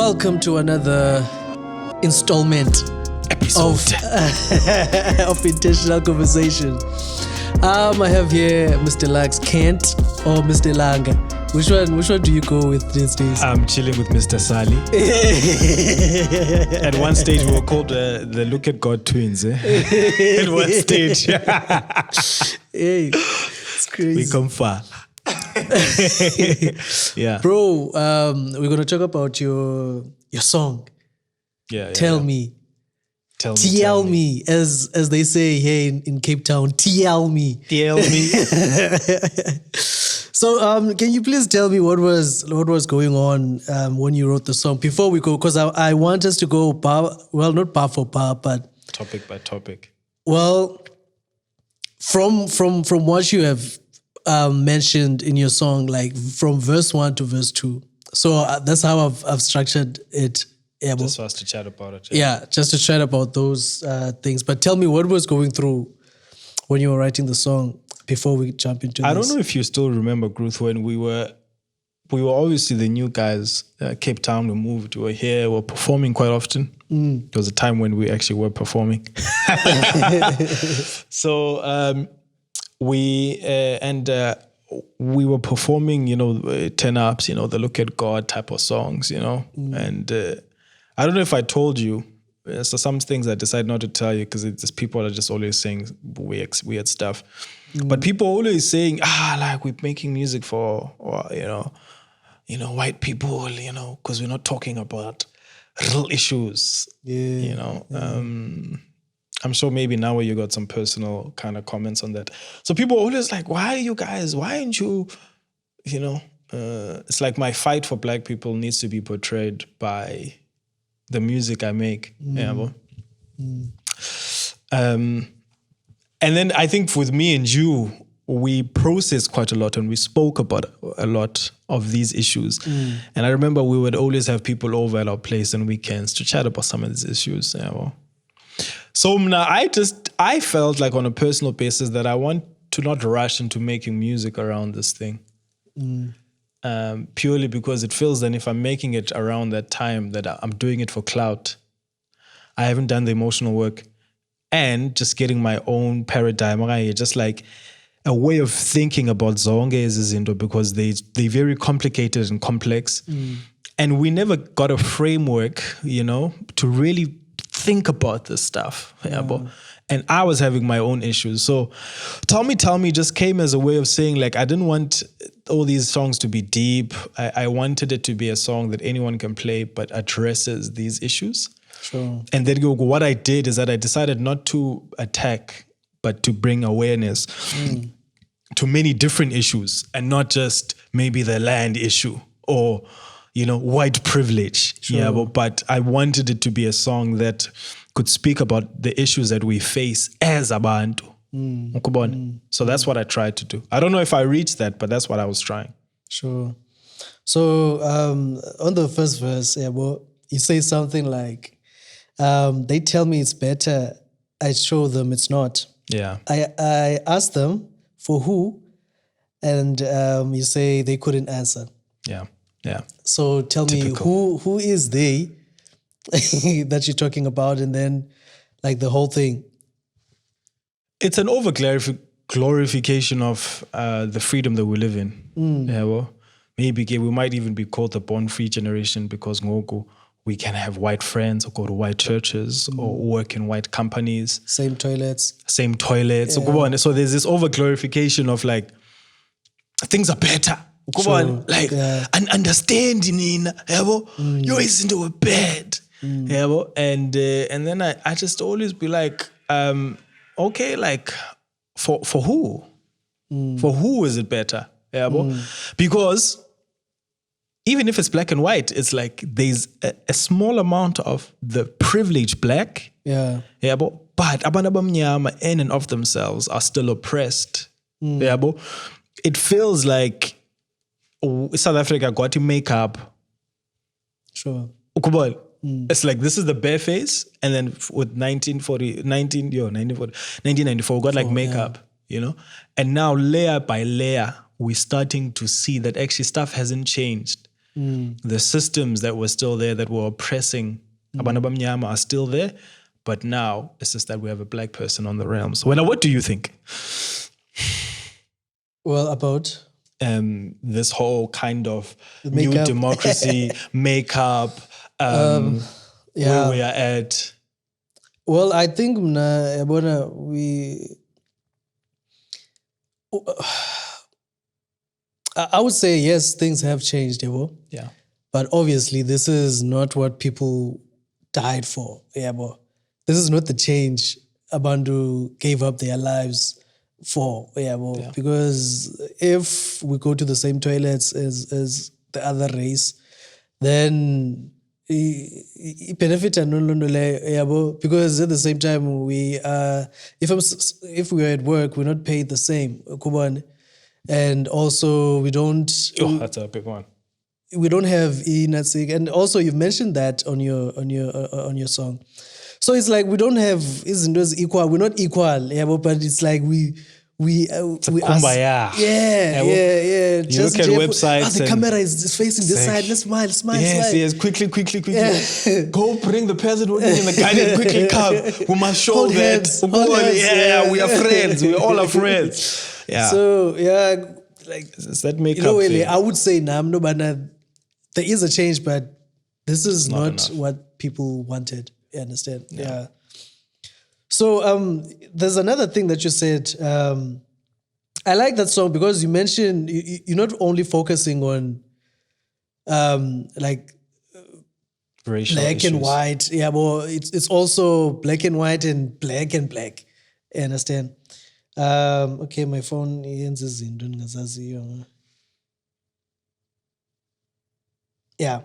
Welcome to another installment Episode of Intentional Conversation. I have here Mr. Lux Kent or Mr. Langa. Which one do you go with these days? I'm chilling with Mr. Sally. At one stage, we were called the Look at God twins. At one stage. Hey, it's crazy. We come far. Yeah. Bro, we're going to talk about your song. Yeah. Tell me. Tell me, as they say here in Cape Town. Tell me. Tell me. So, can you please tell me what was going on when you wrote the song? Before we go, because I want us to go not bar for bar, but Topic by topic. well, from what you have mentioned in your song, like from verse 1 to verse 2. So that's how I've structured it. Yeah, Just for us to chat about it. yeah, just to chat about those things. But tell me what was going through when you were writing the song before we jump into this. I don't know if you still remember, Gruth, when we were obviously the new guys. Cape Town, we moved. We were here. We were performing quite often. There was a time when we actually were performing. So we were performing, 10-ups, the Look at God type of songs, and I don't know if I told you. So some things I decide not to tell you because it's just people are just always saying weird stuff. But people always saying, like we're making music for, white people, because we're not talking about real issues. I'm sure maybe now you got some personal kind of comments on that. So people always like, why aren't you, it's like my fight for black people needs to be portrayed by the music I make. And then I think with me and you, we processed quite a lot and we spoke about a lot of these issues. And I remember we would always have people over at our place on weekends to chat about some of these issues. So now I felt like on a personal basis that I want to not rush into making music around this thing. Purely because it feels that if I'm making it around that time that I'm doing it for clout, I haven't done the emotional work and just getting my own paradigm, just like a way of thinking about zonke izinto because they're very complicated and complex. And we never got a framework, to really think about this stuff. And I was having my own issues. So Tell Me just came as a way of saying, like, I didn't want all these songs to be deep. I wanted it to be a song that anyone can play but addresses these issues. Sure. And then what I did is that I decided not to attack, but to bring awareness to many different issues and not just maybe the land issue or, white privilege. Sure. But I wanted it to be a song that could speak about the issues that we face as abantu. So that's what I tried to do. I don't know if I reached that, but that's what I was trying. Sure. So on the first verse, you say something like, they tell me it's better, I show them it's not. Yeah. I asked them for who, and you say they couldn't answer. Yeah. So tell Typical. me who is they that you're talking about, and then like the whole thing. It's an over-glorification of the freedom that we live in. Maybe we might even be called the born-free generation because ngoku we can have white friends or go to white churches or work in white companies. Same toilets. Yeah. So there's this over-glorification of like, things are better. And understanding, you isn't a bad. And then I just always be like, okay, like for who? For who is it better? Because even if it's black and white, it's like there's a small amount of the privileged black. But abantu abamnyama in and of themselves are still oppressed. It feels like South Africa got to make up. Sure. It's like this is the bare face, and then with 1994, we got like makeup, and now layer by layer, we're starting to see that actually stuff hasn't changed. The systems that were still there that were oppressing abantu abamnyama are still there, but now it's just that we have a black person on the realms. Well, what do you think? Well, about this whole kind of new makeup. democracy, makeup, where we are at. Well, I think I would say yes, things have changed, Yabo. Yeah. But obviously, this is not what people died for, Yabo. This is not the change Abandu gave up their lives for, Yabo. Yeah. Because if we go to the same toilets as the other race, then benefit because at the same time we if we are at work, we're not paid the same, and also we don't That's a big one. We don't have inatsik, and also you've mentioned that on your song. So it's like we don't have izinto equal. We're not equal, but it's like we kumbaya. Yeah. You Just look at websites. the camera is facing this side. Let's smile. Yes. Quickly. Yeah. Go bring the president in the guy quickly come. We must show Hold that. hands. We are friends. We all are friends. Yeah. So like does that make up? I would say no, but there is a change, but this is not what people wanted. You understand? Yeah. So there's another thing that you said. I like that song because you mentioned you're not only focusing on like racial black issues. and white. Yeah, but it's also black and white and black. You understand? Okay, my phone yenza izinto engingazaziyo. Yeah.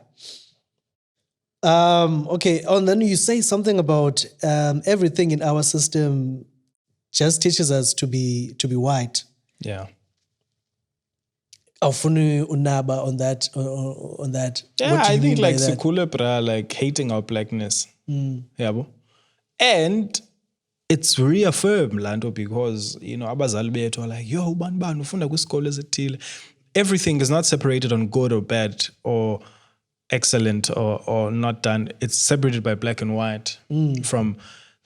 Okay, and then you say something about everything in our system just teaches us to be white. Yeah. Awufuni unaba on that. Yeah, What do I you think mean by like that? Sikule bra, like hating our blackness. Yeah, bo. And it's reaffirmed, Lando, because abazali bethu are like, yo, ubani ufunda kwisikole ezithile. Everything is not separated on good or bad or excellent or not done. It's separated by black and white from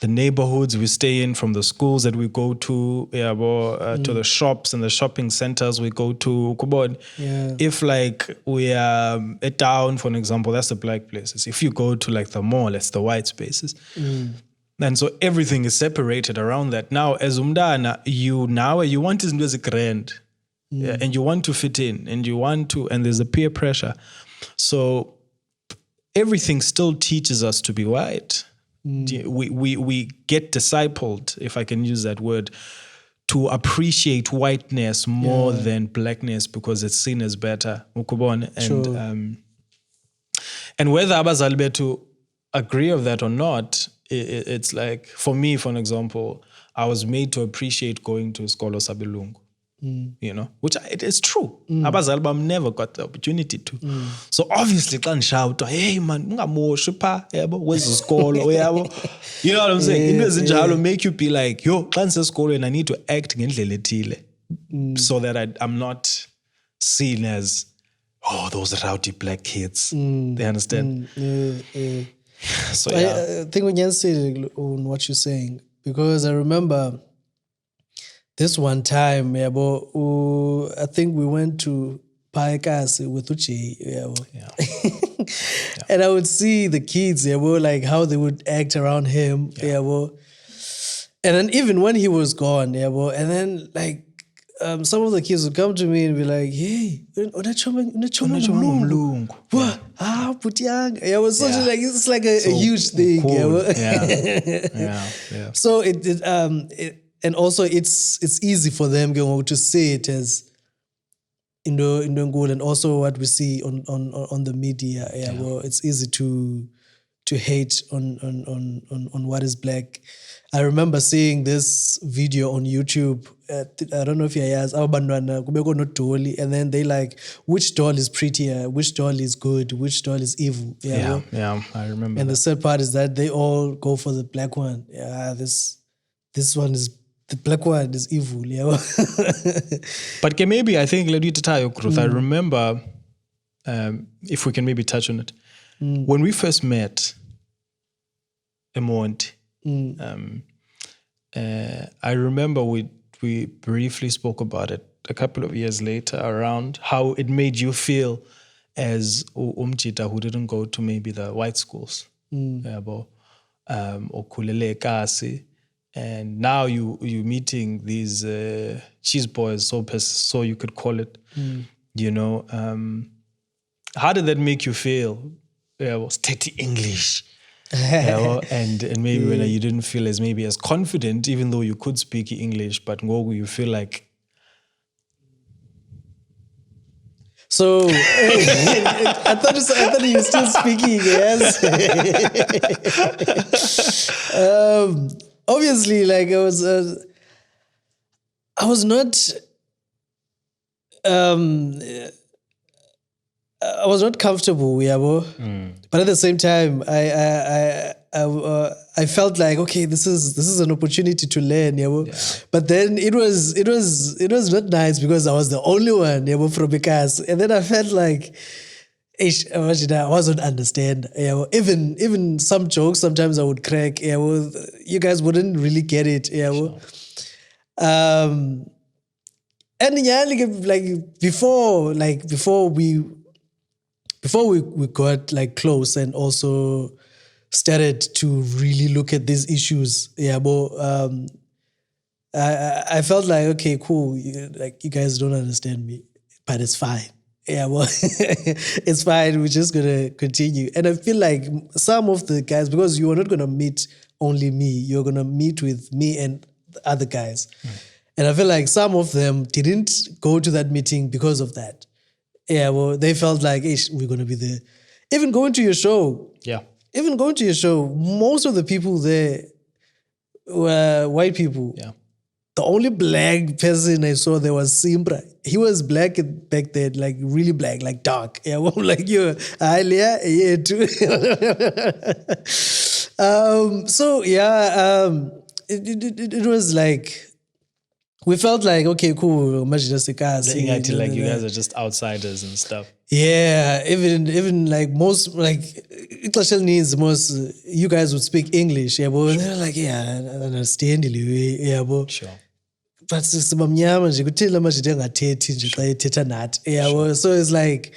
the neighborhoods we stay in, from the schools that we go to, to the shops and the shopping centers we go to. Yeah. If like we are at town, for an example, that's the black places. If you go to like the mall, it's the white spaces. And so everything is separated around that. Now, as umdana, you want to do as a grand, and you want to fit in, and there's a peer pressure. So everything still teaches us to be white. We get discipled, if I can use that word, to appreciate whiteness more than blackness because it's seen as better. And and whether abazali bethu agree of that or not, it's like, for me, for an example, I was made to appreciate going to Skolo Sabelungu. Which it is true. Abazali bam never got the opportunity to. So obviously, can shout, hey man, ungamoshi pha, yabo, where's the school? Yabo. You know what I'm saying? Into ezinjalo make you be like, yo, xa ndisesikolweni and I need to act ngendlela ethile so that I'm not seen as, oh, those rowdy black kids. They understand? So I think we can say on what you're saying because I remember this one time, I think we went to Paikasi with Uche, and I would see the kids, like how they would act around him, and then even when he was gone, and then like some of the kids would come to me and be like, "Hey, what? Putiyang." It was such like it's like a huge thing, cool. Yeah. So it and also it's easy for them to see it as Indongul, and also what we see on the media. Well, it's easy to hate on what is black. I remember seeing this video on YouTube. I don't know if you guys and then they like, which doll is prettier, which doll is good, which doll is evil. Yeah, I remember. And the sad part is that they all go for the black one. Yeah, this one is the black one is evil. Yeah. But maybe I think Gruth, I remember if we can maybe touch on it. When we first met, Emonti, I remember we briefly spoke about it a couple of years later around how it made you feel as umjita who didn't go to maybe the white schools. Or Kulele Kasi. And now you meeting these cheese boys, so you could call it. You know, how did that make you feel? Steady English. And maybe when you didn't feel as confident, even though you could speak English, but you feel like. So I thought you were still speaking, yes. Obviously, like I was not comfortable, but at the same time, I felt like, okay, this is an opportunity to learn, But then it was not nice because I was the only one, from Bikas, and then I felt like I wasn't understand. Even some jokes sometimes I would crack. You guys wouldn't really get it. Sure. And before we got like close and also started to really look at these issues. I felt like, okay, cool. You guys don't understand me, but it's fine. It's fine. We're just gonna continue. And I feel like some of the guys, because you are not gonna meet only me, you're gonna meet with me and the other guys. And I feel like some of them didn't go to that meeting because of that. They felt like, hey, we're gonna be there. Even going to your show. Even going to your show, most of the people there were white people. The only black person I saw there was Simbra. He was black back then, like really black, like dark. Like you, yeah, too. It was like, we felt like, okay, cool. Like you guys are just outsiders and stuff. Yeah, even like most, like needs most, you guys would speak English, but they're like, yeah, I understand, Sure. But sibamnyama nje kuthini amajita engathethi nje xa ethetha nathi. So it's like,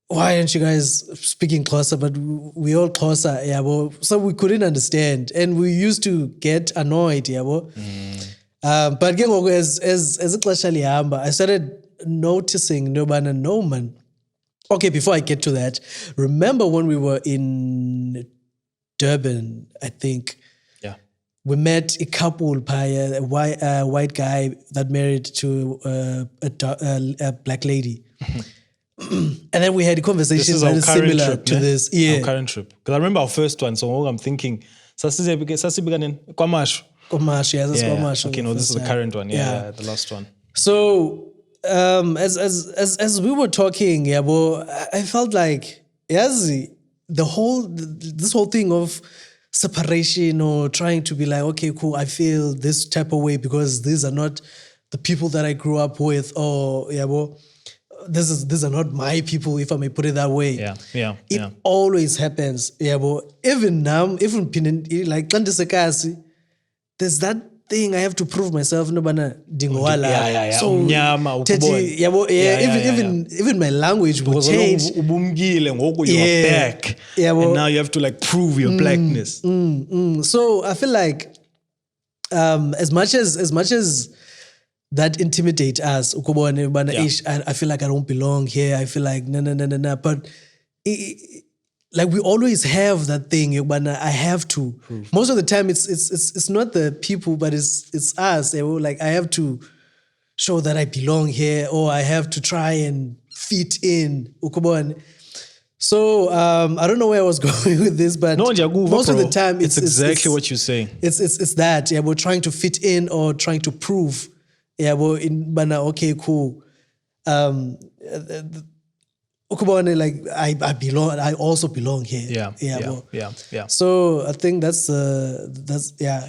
why aren't you guys speaking Xhosa? But we all Xhosa, so we couldn't understand, and we used to get annoyed, but ke ngoku as ixesha lihamba, I started noticing no man. Okay, before I get to that, remember when we were in Durban, I think. We met a couple, a white guy that married to a black lady. And then we had a conversation that is similar to this. Yeah. Our current trip. Because I remember our first one, so I'm thinking, Kwamashu. Kwamash, yeah, that's Kwamash. Okay, no, this is the current one. Yeah, the last one. So as we were talking, I felt like, this whole thing of separation or trying to be like, okay, cool, I feel this type of way because these are not the people that I grew up with, or these are not my people, if I may put it that way. It always happens. Even now, even like there's that thing I have to prove myself. No bana dingwala. So even my language will change. You're back. And now you have to like prove your blackness. So I feel like as much as that intimidate us, I feel like I don't belong here. I feel like no. But like we always have that thing, I have to. Most of the time, it's not the people, but it's us. Like I have to show that I belong here, or I have to try and fit in. So I don't know where I was going with this, but most of the time, it's exactly what you're saying. It's that we're trying to fit in or trying to prove. Okay, cool. Like I belong. I also belong here. Yeah. So I think that's.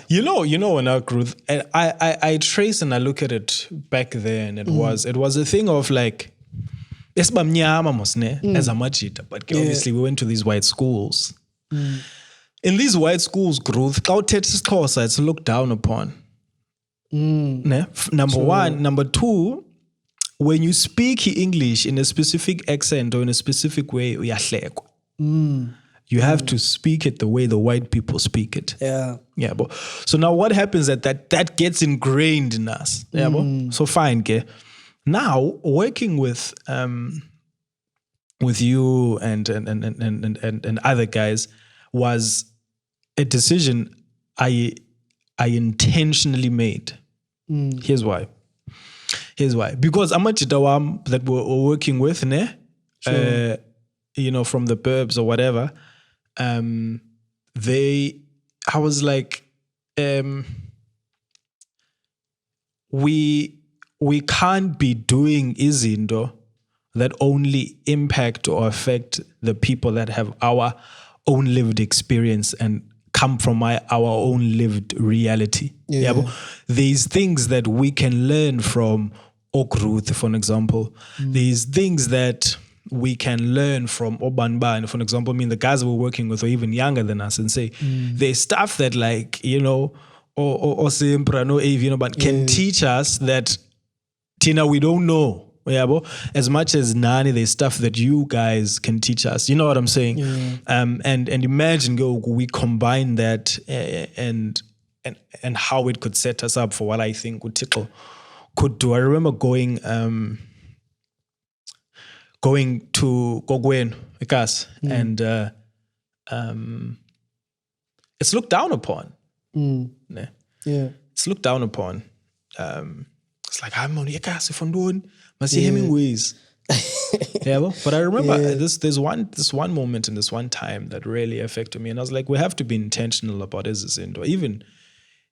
You know, in our Gruth, and I trace and I look at it back then. It was a thing of like, Esibamnyama mos ne as amajita, but obviously we went to these white schools. In these white schools, Gruth, xa uthetha isiXhosa, it's looked down upon. Ne? Number one. Number two, when you speak English in a specific accent or in a specific way, uyahlekwa. You have to speak it the way the white people speak it. Yeah. Yeah, but so now what happens that gets ingrained in us. Yeah, so fine, okay. Now working with you and other guys was a decision I intentionally made. Here's why. Because amajita wam that we're working with, ne, from the burbs or whatever, I was like, we can't be doing izinto that only impact or affect the people that have our own lived experience and come from our own lived reality. Yeah. There's things that we can learn from Gruth, for an example. There's things that we can learn from Obanban, for example. I mean, the guys that we're working with are even younger than us, and say there's stuff that, like, or Simprano, but can teach us that Tina we don't know. Yeah, as much as Nani, there's stuff that you guys can teach us. You know what I'm saying? And imagine we combine that and how it could set us up for what I think Utiko could do. I remember going to Gogwen, Ikas, and it's looked down upon. Yeah, it's looked down upon. It's like, I'm on Ikas if I'm doing. I see Hemingway's. But I remember this one moment in this one time that really affected me, and I was like, we have to be intentional about this, or even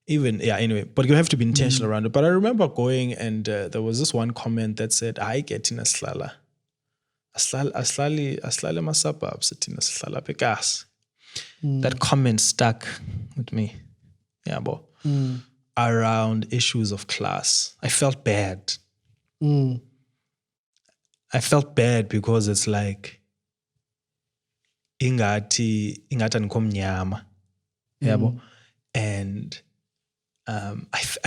anyway. But you have to be intentional around it. But I remember going, and there was this one comment that said, "I get in a slala, aslali ma suburbs, in a slala pekas." That comment stuck with me. Around issues of class, I felt bad. I felt bad because it's like ingati nikomnyama, and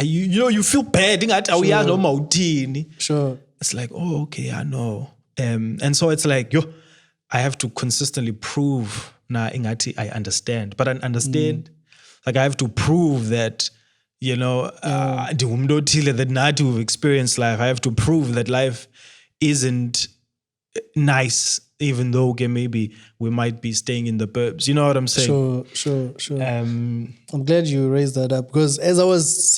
you feel bad. Ingati Sure. It's like, oh, okay, I know, and so it's like I have to consistently prove ingati I understand, but I understand. Like I have to prove that. That not to experience life. I have to prove that life isn't nice, even though maybe we might be staying in the burbs. You know what I'm saying? Sure. I'm glad you raised that up, because as I was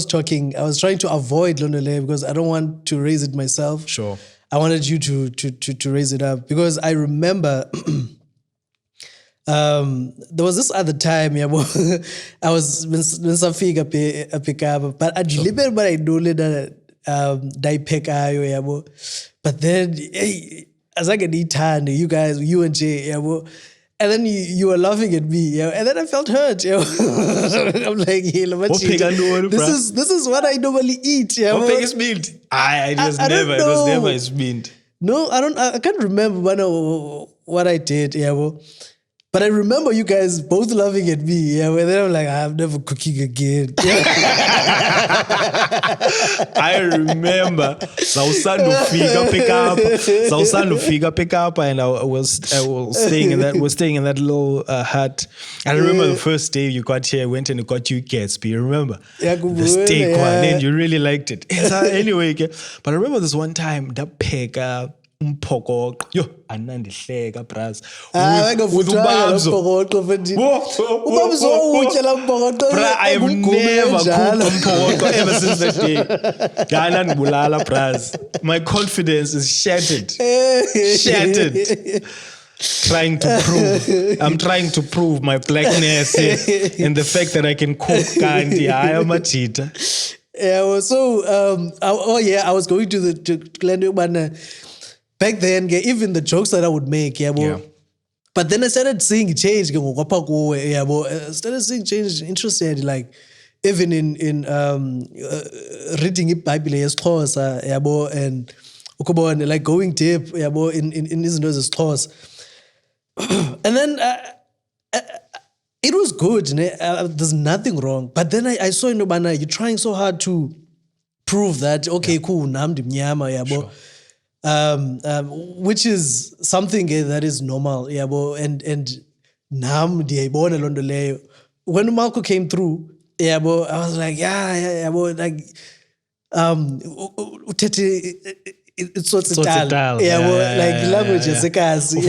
talking, I was trying to avoid Londele because I don't want to raise it myself. Sure. I wanted you to raise it up, because I remember there was this other time, I was when Safika pick up, but I delivered what I do later. But then as I get turn, you guys, you and Jay, and then you were laughing at me, and then I felt hurt. I'm like, hey, this is what I normally eat. What pig is meat? It was never is meat. No, I can't remember what I did. But I remember you guys both laughing at me. And then I'm like, I'm never cooking again. I remember Sausando figure pick up, and I was staying in that little hut. I remember the first day you got here, I went and got you Gatsby. You remember the steak one, and you really liked it. Anyway, but I remember this one time that pick up. Anandihleka bras with ubabzo. I've never cooked umphokoqo ever since that day. Anandibulala bras. My confidence is shattered. I'm trying to prove my blackness and the fact that I can cook kandi. I am a cheater. I was going to Glen. Back then, even the jokes that I would make, but then I started seeing change. I started seeing change. Interested, like even in reading the Bible, and ukubona, like going deep yabo in izinto zesixhosa. And then it was good, there's nothing wrong, but then I saw you're trying so hard to prove that okay, cool, nam ndimnyama yabo. Which is something that is normal, yabo, and nam ndiyayibona loo nto leyo. When Malco came through, yabo, I was like, yabo, like it's so style, like language yasekazi,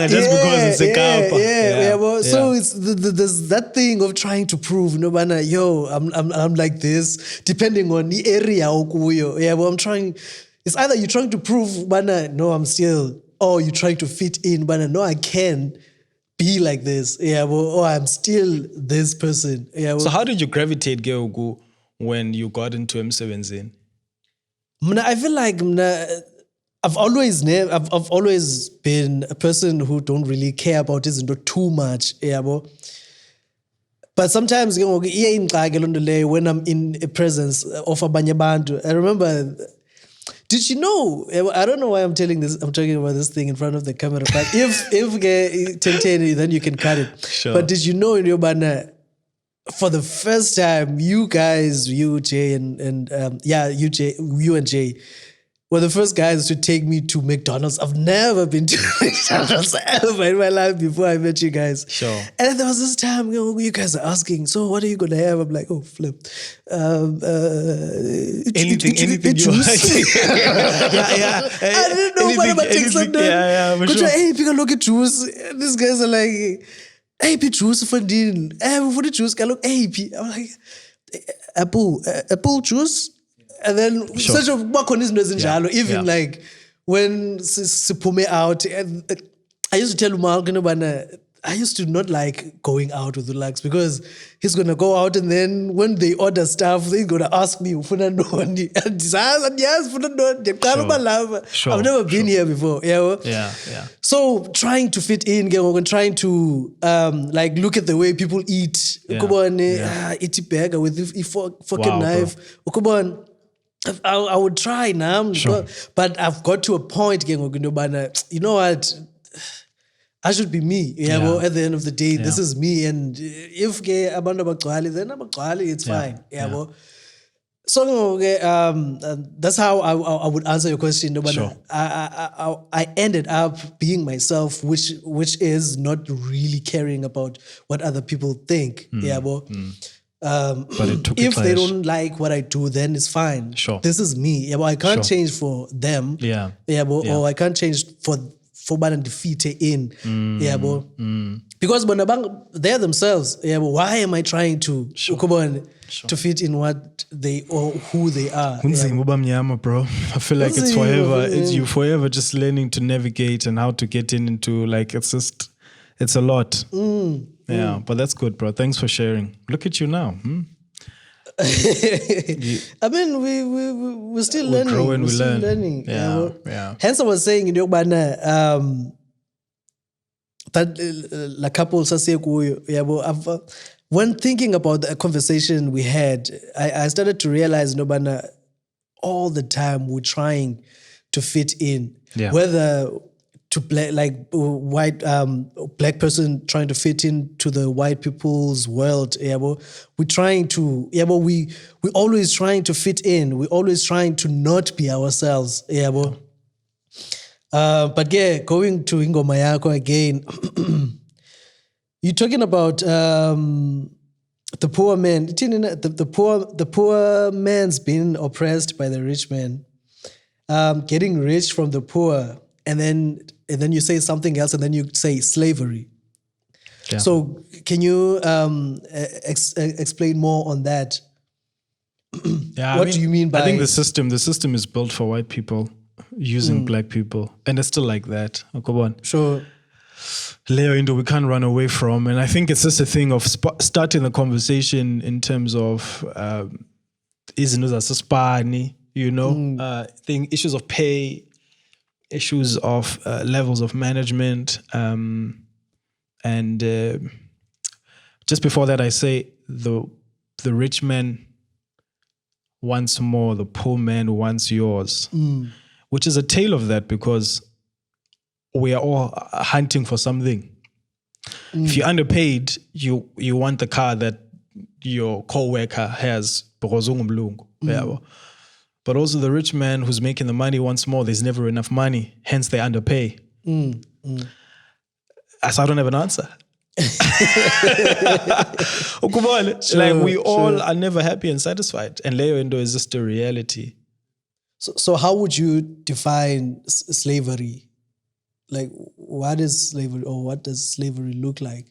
just because it's a Kapa. So it's there's that thing of trying to prove, yo, I'm like this, depending on the area okuyo. I'm trying. It's either you're trying to prove, no, I'm still, or you're trying to fit in, no, I can be like this, or I'm still this person. So how did you gravitate, Geogu, when you got into M17? I feel like I've always been a person who don't really care about this too much, but sometimes when I'm in a presence of abanye bantu, I remember. Did you know? I don't know why I'm telling this. I'm talking about this thing in front of the camera. But if 10, then you can cut it. Sure. But did you know in your banner, for the first time, you guys, you Jay and you and Jay, were the first guys to take me to McDonald's. I've never been to McDonald's ever in my life before I met you guys. Sure. And then there was this time you guys are asking, so what are you going to have? I'm like, oh, flip. Anything you juice. I didn't know what about take something. For sure. Hey, pick a look at juice. And these guys are like, hey, pick juice for din. Hey, for the juice, look, hey, I'm like, apple juice. And then such a even like when Sipume out, I used to tell Umal, I used to not like going out with Lux because he's gonna go out and then when they order stuff, they're gonna ask me, I've never been here before. Yeah. So trying to fit in, trying to like look at the way people eat. Eat burger with fucking knife. I would try now, but I've got to a point, you know what? I should be me. At the end of the day, this is me. And if abantu abagcwali, then abagcwali, it's fine. So that's how I would answer your question. Sure. I ended up being myself, which is not really caring about what other people think. But it took if they don't like what I do, then it's fine. Sure. This is me. I can't change for them. Or I can't change for Ban defeat in. Because they're themselves. Why am I trying to to fit in what they or who they are? Bro. I feel like it's forever. You forever just learning to navigate and how to get into like it's a lot. But that's good, bro. Thanks for sharing. Look at you now. I mean, we're still learning. We're still learning. Hence, I was saying in Yobana that la couple when thinking about the conversation we had, I started to realize Nobana all the time we're trying to fit in, whether to play like white black person trying to fit into the white people's world. We're trying to we always trying to fit in. We're always trying to not be ourselves. But going to Ingoma Yako again, you're talking about the poor man. The poor man's being oppressed by the rich man, getting rich from the poor. And then you say something else, and then you say slavery. So can you explain more on that? What do you mean by? I think the system is built for white people using black people, and it's still like that. Oh, come on. Sure. Layer we can't run away from, and I think it's just a thing of starting the conversation in terms of issues of pay. Issues of levels of management, and just before that, I say the rich men wants more, the poor man wants yours, which is a tale of that because we are all hunting for something. If you're underpaid, you want the car that your co-worker has because ungumlungu. Yeah. But also the rich man who's making the money wants more. There's never enough money. Hence they underpay. As I don't have an answer. Like we all are never happy and satisfied. And Leo Endo is just a reality. So how would you define slavery? Like, what is slavery, or what does slavery look like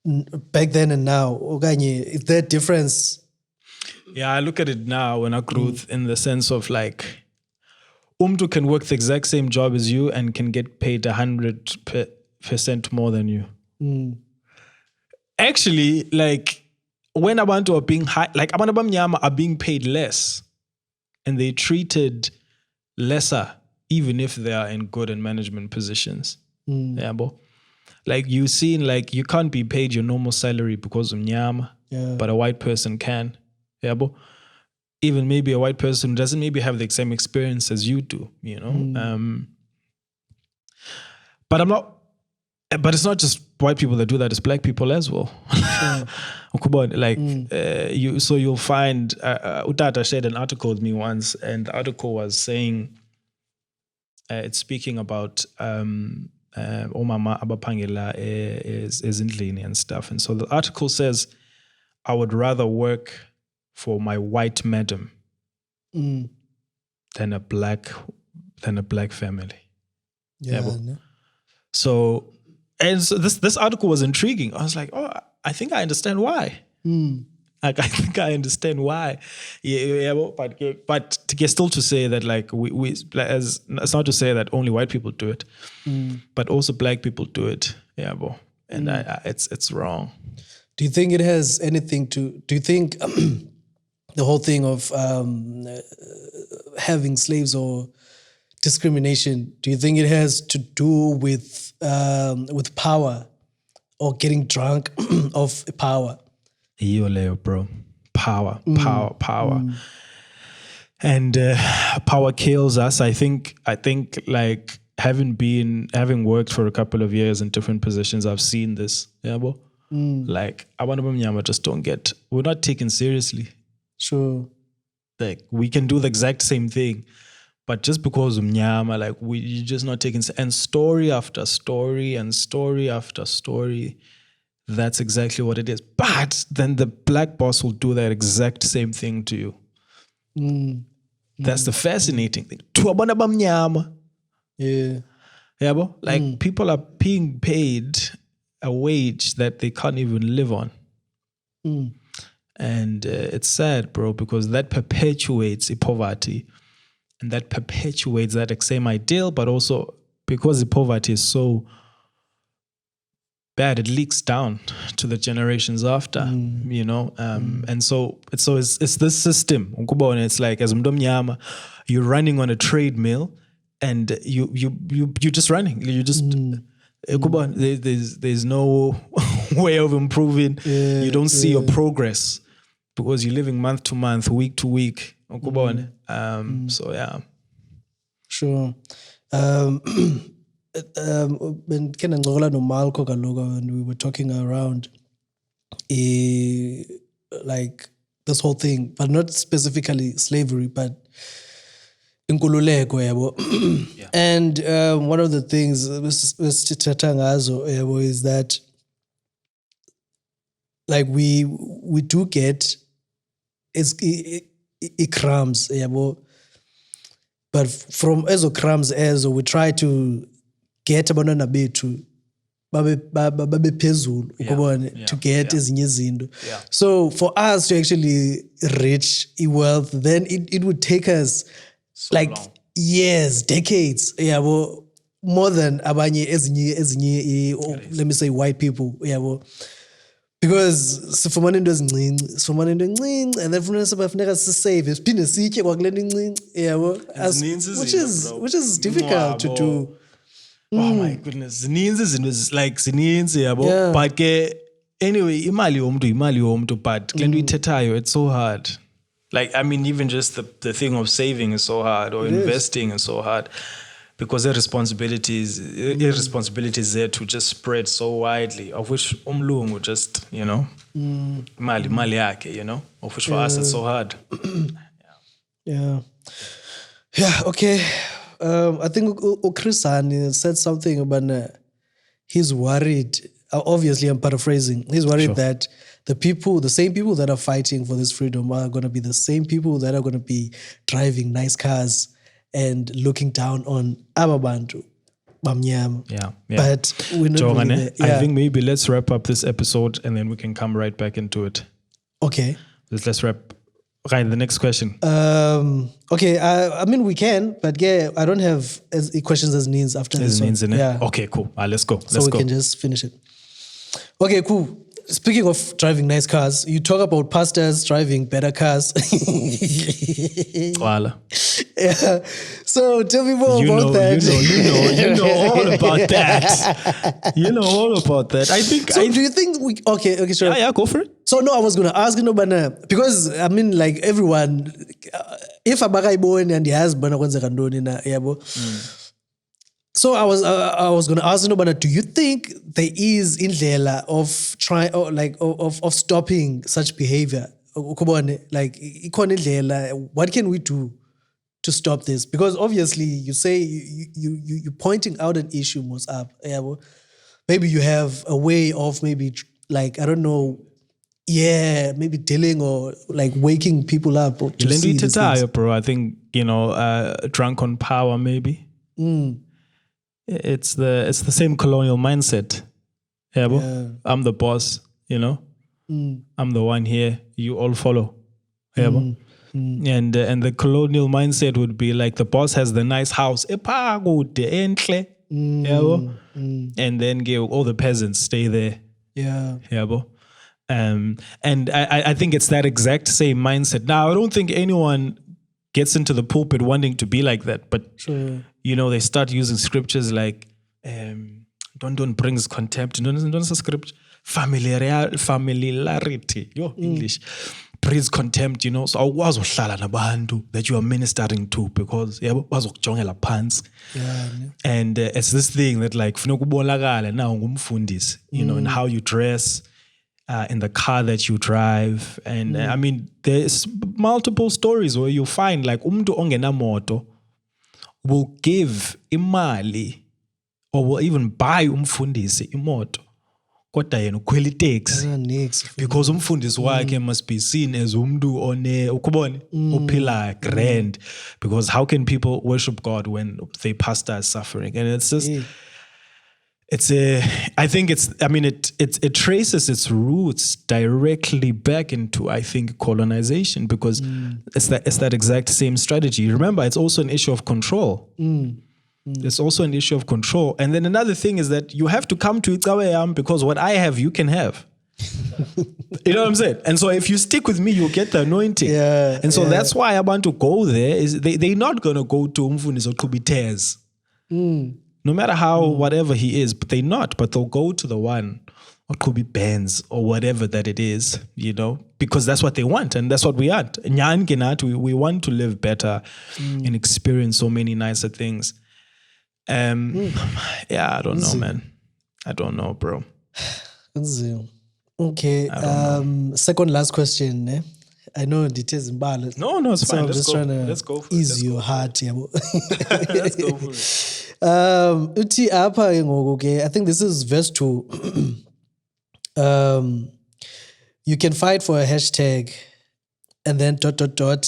back then and now? Okanye, is there a difference? Yeah, I look at it now when I Gruth in the sense of like, Umtu can work the exact same job as you and can get paid 100% more than you. Actually, like when Abantu are being high, like Abantu Bamnyama are being paid less, and they treated lesser, even if they are in good and management positions. Yeah, bo. Like you seen, like you can't be paid your normal salary because of Nyama, but a white person can. Yeah, bo. Even maybe a white person who doesn't maybe have the same experience as you do, you know. But I'm not. But it's not just white people that do that; it's black people as well. Like you'll find Utata shared an article with me once, and the article was saying it's speaking about Omama Abapangela is indlini and stuff. And so the article says, I would rather work for my white madam than a black family. Yeah. So this article was intriguing. I was like, oh, I think I understand why. Like I think I understand why. But to get still to say that like we as it's not to say that only white people do it, but also black people do it. Yeah, bo. And it's wrong. Do you think it has anything to? Do you think the whole thing of having slaves or discrimination? Do you think it has to do with power or getting drunk of power? Yo, Leo, bro. Power. And power kills us. I think like having worked for a couple of years in different positions, I've seen this. Yeah, bro. Like Abanabamnyama just don't get. We're not taken seriously. Sure. Like we can do the exact same thing, but just because of Mnyama, like you're just not taking. And story after story and story after story. That's exactly what it is. But then the black boss will do that exact same thing to you. That's the fascinating thing. Yeah. Yeah, bro? Like people are being paid a wage that they can't even live on. And it's sad, bro, because that perpetuates poverty. And that perpetuates that same ideal, but also because the poverty is so bad, it leaks down to the generations after, you know. And so it's this system. It's like as Mdomnyama, you're running on a treadmill, and you're just running. You just there's no way of improving. You don't see your progress because you're living month to month, week to week. So yeah, sure. When we were talking around like this whole thing, but not specifically slavery, but inkululeko yabo. And one of the things is that like we do get crumbs yabo, but from ezo crumbs we try to get abantwana bethu babe phezulu ukubona to get ezinye izinto. So for us to actually reach wealth, then it would take us so like long. Years, decades, more than abanye ezinye let me say white people, because sifumana into ezincinci, and then funeka sisave siphinde sitye kwakule nto incinci, which is difficult to do. Oh my goodness, zininzi yabo. But ke anyway, imali yomntu, but kule nto ithethayo, it's so hard. Like, I mean, even just the thing of saving is so hard, or investing is so hard, because the responsibility is there to just spread so widely, of which umlungu just, mali yake, of which for us it's so hard. Yeah. Okay. I think Chrisan said something about he's worried. Obviously, I'm paraphrasing. He's worried that the same people that are fighting for this freedom are going to be the same people that are going to be driving nice cars and looking down on Ababantu. Yeah. But we're not really there. I think maybe let's wrap up this episode and then we can come right back into it. Okay. Let's wrap. Right, the next question. Okay, I mean we can, but yeah, I don't have questions as needs after this one. Yeah. Okay, cool. Let's go. So we can just finish it. Okay, cool. Speaking of driving nice cars, you talk about pastors driving better cars. Voila. Yeah. So tell me more about that. You know all about that. You know all about that. I think. So do you think we? Okay, sure. Yeah, go for it. So no, I was gonna ask because I mean, like everyone, if abakai born and he has bana kwenza kandoni na yabo. So I was gonna ask do you think there is indlela of trying of stopping such behavior? Like what can we do to stop this? Because obviously you say you're pointing out an issue most up. Maybe you have a way of maybe like, I don't know, maybe dealing or like waking people up to see these things. Bro, I think, drunk on power maybe. It's the same colonial mindset. Yeah. I'm the boss, I'm the one here, you all follow. And the colonial mindset would be like the boss has the nice house, and then all the peasants stay there. And I think it's that exact same mindset. Now, I don't think anyone gets into the pulpit wanting to be like that, but they start using scriptures like don't brings contempt. Don't script familiarity. English breeds contempt. So awazi uhlala nabantu that you are ministering to because bazokujongela phansi. And it's this thing that like funeka ubonakale now ngumfundisi, in how you dress. In the car that you drive. And I mean, there's multiple stories where you find like umuntu ongena moto will give imali or will even buy umfundisi imoto. Kodwa yena ukhwela itaxi because umfundisi wakhe must be seen as umuntu ophila grand, because how can people worship God when their pastor is suffering? And it's just it traces its roots directly back into, I think, colonization, because it's that exact same strategy. Remember, it's also an issue of control. It's also an issue of control. And then another thing is that you have to come to Itsaweyam because what I have, you can have. You know what I'm saying? And so if you stick with me, you'll get the anointing. And so that's why I want to go there. Is they're not going to go to Umfunis or Kubitez. No matter how whatever he is, but they're not. But they'll go to the one, or could be Benz or whatever that it is, because that's what they want and that's what we want. We want to live better and experience so many nicer things. I don't know, man. I don't know, bro. Okay. Second last question. I know details in balance. No, it's fine. I'm just trying to ease your heart. Let's go for it. I think this is verse 2. You can fight for a hashtag and then ...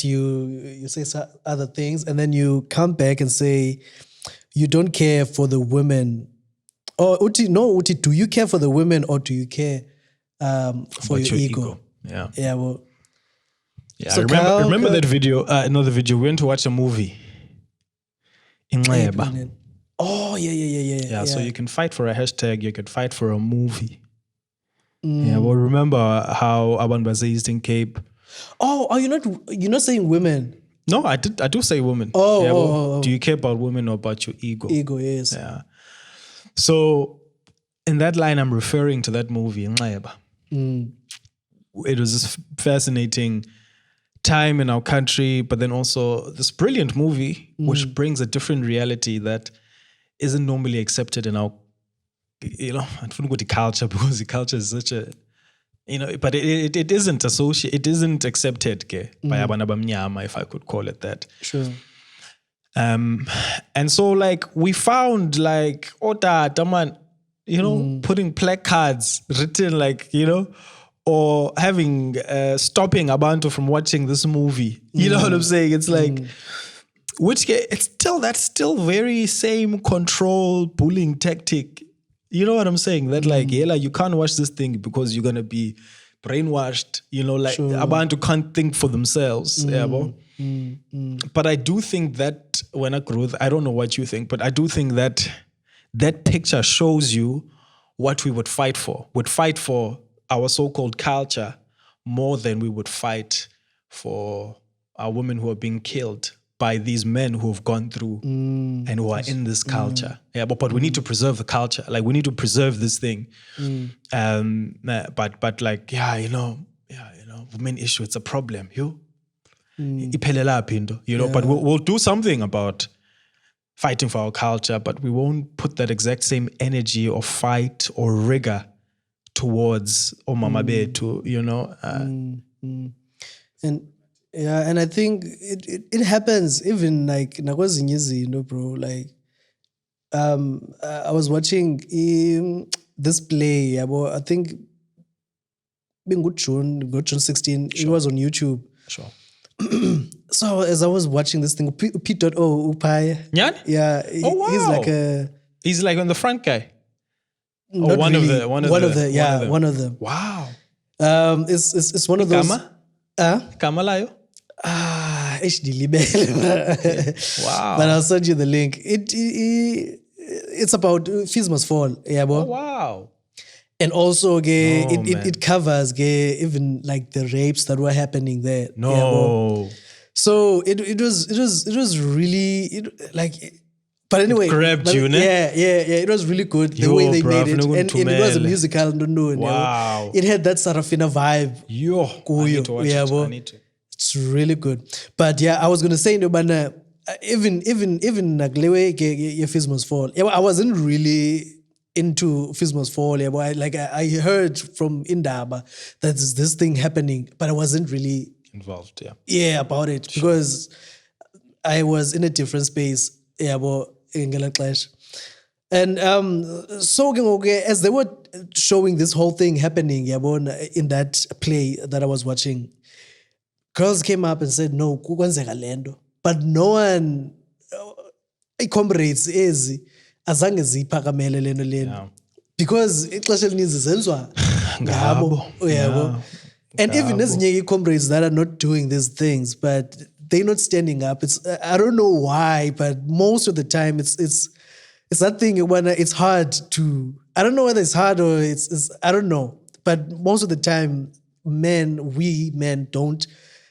you say other things and then you come back and say you don't care for the women. Or do you care for the women or do you care for your ego? Yeah. So I remember that video, another video. We went to watch a movie in Nxeba. Oh, yeah. So you can fight for a hashtag, you can fight for a movie. Yeah, well, remember how Aban Baze in Cape? Oh, you're not saying women? No, I do say women. Do you care about women or about your ego? Ego, yes. Yeah. So in that line, I'm referring to that movie in Nxeba. It was this fascinating time in our country, but then also this brilliant movie, which brings a different reality that isn't normally accepted in our, I don't know what the culture, because the culture is such a, but it isn't associated, it isn't accepted by abantu abamnyama, if I could call it that. Sure. And so like we found like, man, putting placards written like, or having, stopping Abantu from watching this movie. You know what I'm saying? It's like, that's still very same control bullying tactic. You know what I'm saying? That like, you can't watch this thing because you're going to be brainwashed, Abantu can't think for themselves. But I do think that when I Gruth, I don't know what you think, but I do think that that picture shows you what we would fight for. Would fight for our so-called culture more than we would fight for our women who are being killed by these men who have gone through and who are in this culture. But we need to preserve the culture. Like we need to preserve this thing. But like, women issue, it's a problem. But we'll do something about fighting for our culture, but we won't put that exact same energy or fight or rigor towards Omama Betu, And I think it happens even like nakwezinye bro. Like I was watching this play, I think June 16, it was on YouTube. Sure. So as I was watching this thing, P.O. Upaya. Yeah. Oh, wow. He's like on the front guy. Not one really. of them. One of them. Wow. It's one of those. Kamalayo? Wow. But I'll send you the link. It's about Fees Must Fall. Yeah, oh, wow. And also, it covers even like the rapes that were happening there. No. Yeah, so it was really but anyway, it grabbed you, ne? Yeah. It was really good the way they made it, and it was a musical. Wow. It had that Sarafina vibe. I need to watch it. I need to. It's really good. But yeah, I was gonna say, even Naglewe Fees Must Fall. Yeah, I wasn't really into Fees Must Fall. Yeah, but I heard from Indaba that there's this thing happening, but I wasn't really involved. Yeah, about it because I was in a different space. Yeah, but in Clash. And so as they were showing this whole thing happening, in that play that I was watching, girls came up and said, "No, kukwenzeka lento." But no one, comrades azange ziphakamele lento lena, because ixesha elininzi zenziwa ngabo. And even ezinye comrades that are not doing these things, but they're not standing up. I don't know why, but most of the time it's that thing when it's hard to. I don't know whether it's hard or it's I don't know. But most of the time, we men don't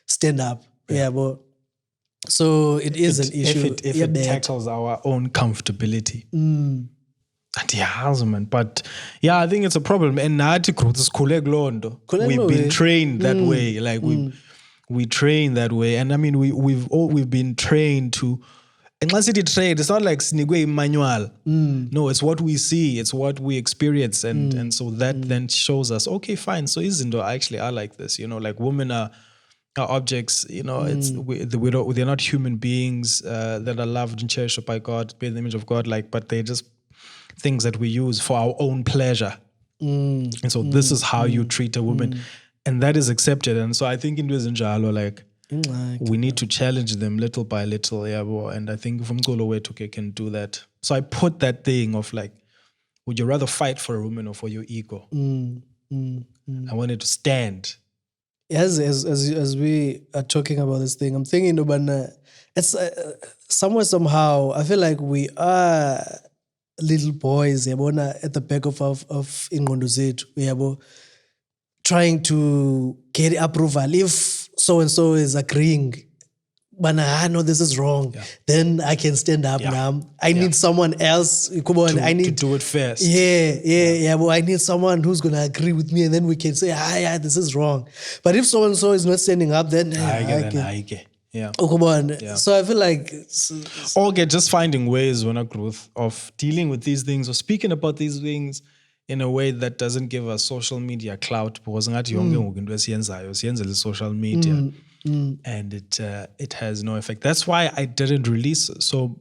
stand up. Yeah, but so it is an issue. If it tackles our own comfortability. But yeah, I think it's a problem. And we've been trained that way. Like we train that way. And I mean we've been trained to, unless it is trade, it's not like snigwe manual. No, it's what we see, it's what we experience, and so that then shows us, okay, fine. So Izindo actually are like this, like women are objects, they're not human beings that are loved and cherished by God, made in the image of God, but they're just things that we use for our own pleasure. And so this is how you treat a woman. And that is accepted. And so I think in Njalo, we need to challenge them little by little. And I think Umgolo Wetuke can do that. So I put that thing of would you rather fight for a woman or for your ego? I want it to stand. As we are talking about this thing, I'm thinking about it's somehow I feel like we are little boys at the back of ingqondo zethu, trying to get approval. If so and so is agreeing, but no, this is wrong. Then I can stand up now. I need someone else. Come on, I need to do it first. Yeah. Well, I need someone who's gonna agree with me, and then we can say, yeah, this is wrong. But if so and so is not standing up, then I get. Yeah. Oh, come on. Yeah. So I feel like just finding ways when a growth of dealing with these things or speaking about these things in a way that doesn't give us social media clout, because ngathi yonke ngoku into esiyenzayo siyenzela social media. And it has no effect. That's why I didn't release so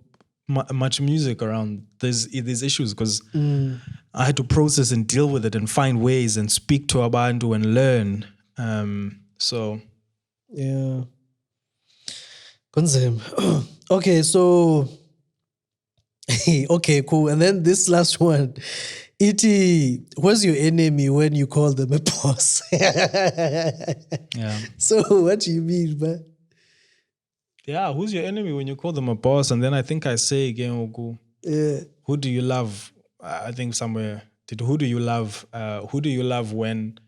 much music around these issues, because I had to process and deal with it and find ways and speak to abantu and learn. Yeah. Okay, so okay, cool. And then this last one. E.T., who's your enemy when you call them a boss? Yeah. So what do you mean, man? Yeah, who's your enemy when you call them a boss? And then I think I say again, who do you love? I think somewhere, who do you love? Who do you love when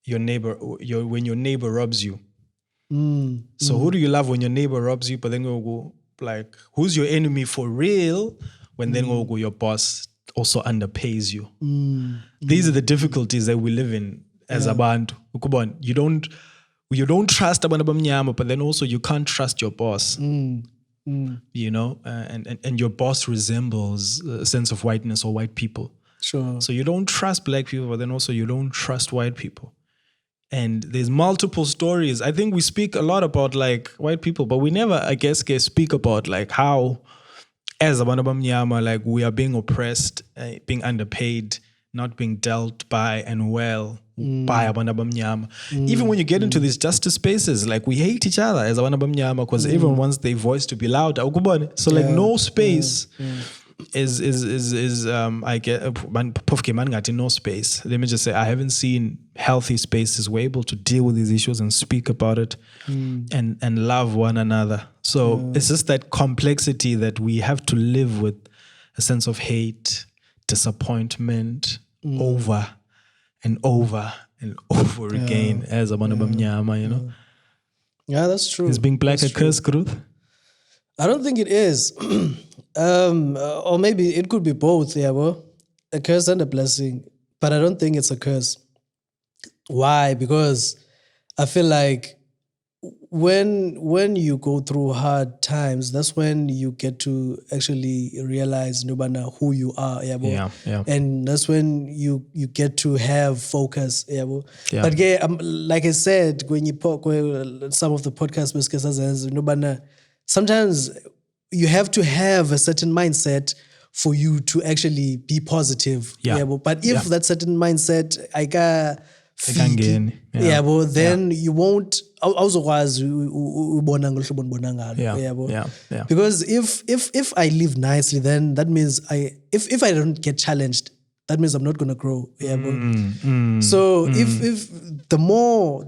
your neighbor robs you? So who do you love when your neighbor robs you? But then go like, who's your enemy for real? When then go your boss also underpays you. These are the difficulties that we live in as abantu. You don't trust abantu abamnyama, but then also you can't trust your boss. You know, and your boss resembles a sense of whiteness or white people. Sure. So you don't trust black people, but then also you don't trust white people. And there's multiple stories. I think we speak a lot about like white people, but we never, I guess, speak about like how as abantu abamnyama, like we are being oppressed, being underpaid, not being dealt by and well by abantu abamnyama. Even when you get into these justice spaces, like we hate each other as abantu abamnyama because everyone wants their voice to be loud. So like no space is I get no space. Let me just say I haven't seen healthy spaces where able to deal with these issues and speak about it and love one another. So it's just that complexity that we have to live with, a sense of hate, disappointment, over and over and over again as abantu abamnyama, you know. Yeah, that's true. Is being black a curse, Gruth? I don't think it is. Or maybe it could be both, a curse and a blessing. But I don't think it's a curse. Why? Because I feel like when you go through hard times, that's when you get to actually realize who you are, and that's when you get to have focus, But like I said, when you some of the podcast sometimes you have to have a certain mindset for you to actually be positive. But if that certain mindset then you won't because if I live nicely, then that means if I don't get challenged, that means I'm not gonna grow. So if the more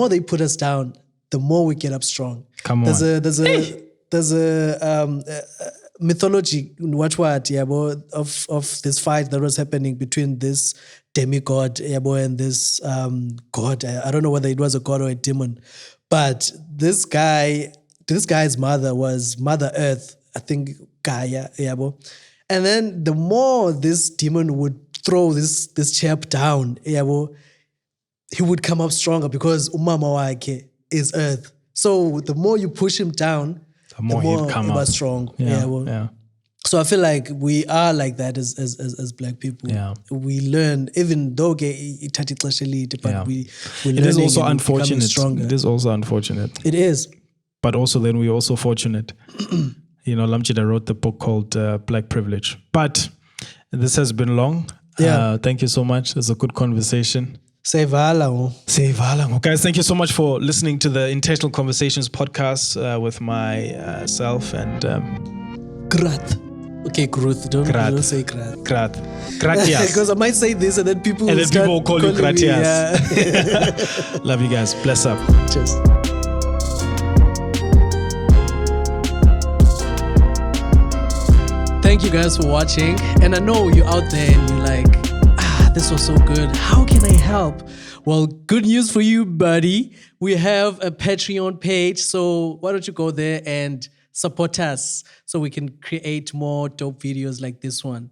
they put us down, the more we get up strong. Come on. There's a mythology of this fight that was happening between this demigod and this god. I don't know whether it was a god or a demon, but this guy's mother was Mother Earth, I think Gaia, and then the more this demon would throw this chap down, he would come up stronger because umama wake is Earth. So the more you push him down, the more he'd come up strong. So I feel like we are like that as black people. We learn, even though but we learn. It is also unfortunate. It is also unfortunate. It is. But also then we're also fortunate. Lamchida wrote the book called Black Privilege. But this has been long. Thank you so much. It's a good conversation. Say vala. Guys, thank you so much for listening to the Intentional Conversations podcast with myself and Gruth. Okay, Gruth. Don't say Gruth. Gratias. Because I might say this and then people will call you Gratias. Love you guys. Bless up. Cheers. Thank you guys for watching. And I know you're out there and you're like, this was so good. How can I help? Well, good news for you, buddy. We have a Patreon page. So why don't you go there and support us so we can create more dope videos like this one.